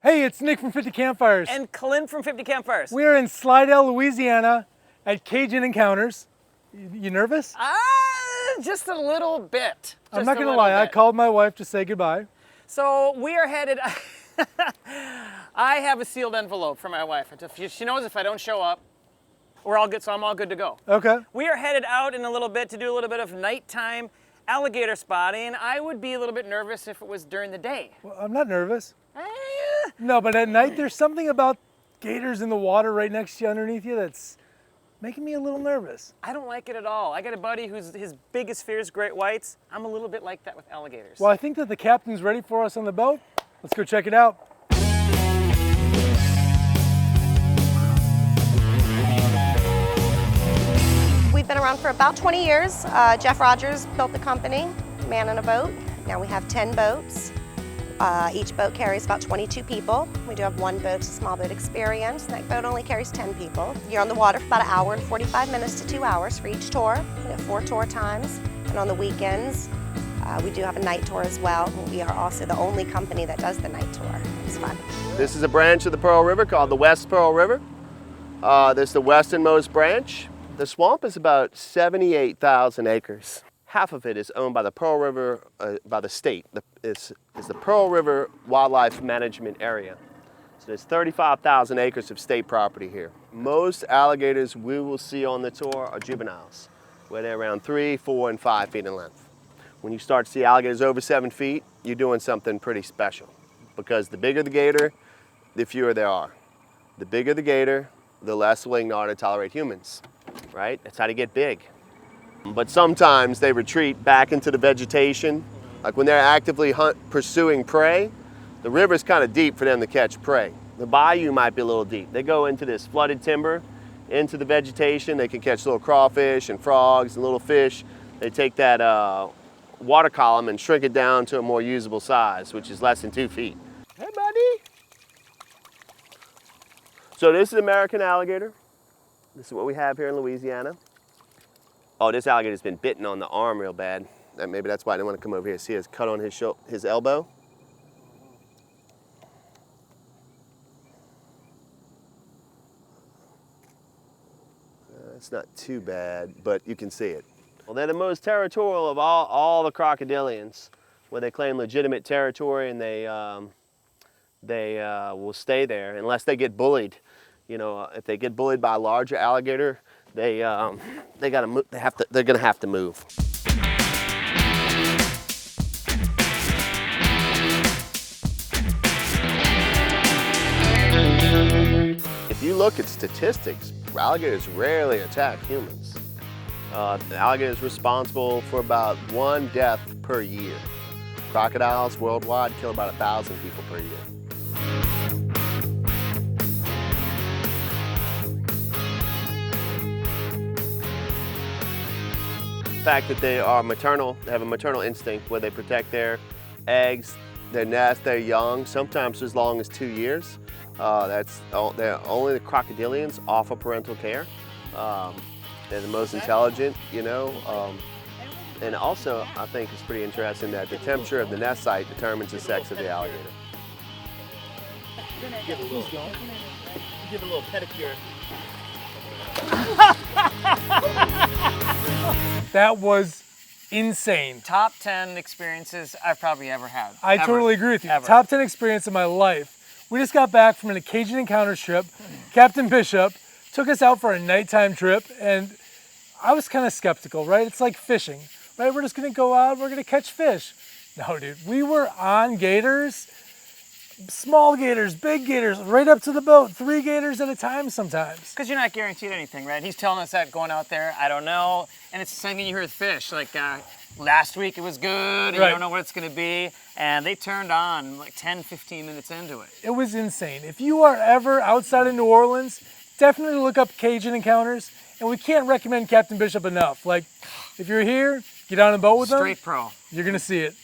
Hey, it's Nick from 50 Campfires. And Clint from 50 Campfires. We are in Slidell, Louisiana at Cajun Encounters. You nervous? Just a little bit. I'm not gonna lie, I called my wife to say goodbye. So we are headed, I have a sealed envelope for my wife. She knows if I don't show up, we're all good, so I'm all good to go. Okay. We are headed out in a little bit to do a little bit of nighttime alligator spotting. I would be a little bit nervous if it was during the day. Well, I'm not nervous. No, but at night there's something about gators in the water right next to you, underneath you, that's making me a little nervous. I don't like it at all. I got a buddy who's his biggest fear is great whites. I'm a little bit like that with alligators. Well, I think that the captain's ready for us on the boat. Let's go check it out. We've been around for about 20 years. Jeff Rogers built the company, man on a boat. Now we have 10 boats. Each boat carries about 22 people. We do have one boat, it's a small boat experience. That boat only carries 10 people. You're on the water for about 1 hour and 45 minutes to 2 hours for each tour. We have 4 tour times. And on the weekends, we do have a night tour as well. We are also the only company that does the night tour. It's fun. This is a branch of the Pearl River called the West Pearl River. This is the westernmost branch. The swamp is about 78,000 acres. Half of it is owned by the Pearl River, by the state. It's the Pearl River Wildlife Management Area. So there's 35,000 acres of state property here. Most alligators we will see on the tour are juveniles, where they're around 3, 4, and 5 feet in length. When you start to see alligators over 7 feet, you're doing something pretty special, because the bigger the gator, the fewer there are. The bigger the gator, the less willing they are to tolerate humans, right? That's how they get big. But sometimes they retreat back into the vegetation. Like when they're actively pursuing prey, the river's kind of deep for them to catch prey. The bayou might be a little deep. They go into this flooded timber, into the vegetation. They can catch little crawfish and frogs and little fish. They take that water column and shrink it down to a more usable size, which is less than 2 feet. Hey, buddy. So this is American alligator. This is what we have here in Louisiana. Oh, this alligator's been bitten on the arm real bad. Maybe that's why I didn't want to come over here. See his cut on his elbow? It's not too bad, but you can see it. Well, they're the most territorial of all the crocodilians, where they claim legitimate territory, and they will stay there unless they get bullied. You know, if they get bullied by a larger alligator, they're gonna have to move. If you look at statistics, alligators rarely attack humans. The alligator is responsible for about 1 death per year. Crocodiles worldwide kill about 1,000 people per year. The fact that they are maternal, they have a maternal instinct where they protect their eggs, their nest, their young, sometimes as long as 2 years. They're only the crocodilians offer parental care. They're the most intelligent, you know. And also, I think it's pretty interesting that the temperature of the nest site determines the sex of the alligator. Give it a little pedicure. That was insane. Top 10 experiences I've probably ever had. I totally agree with you. Ever. Top 10 experience of my life. We just got back from a Cajun Encounters trip. Captain Bishop took us out for a nighttime trip, and I was kind of skeptical, right? It's like fishing, right? We're just gonna go out, we're gonna catch fish. No, dude, we were on gators, small gators, big gators, right up to the boat, 3 gators at a time sometimes. Because you're not guaranteed anything, right? He's telling us that going out there, I don't know. And it's the same thing you hear with fish. Like last week it was good, and you don't know what it's gonna be. And they turned on like 10, 15 minutes into it. It was insane. If you are ever outside of New Orleans, definitely look up Cajun Encounters. And we can't recommend Captain Bishop enough. Like, if you're here, get on a boat with them. Straight pro. You're gonna see it.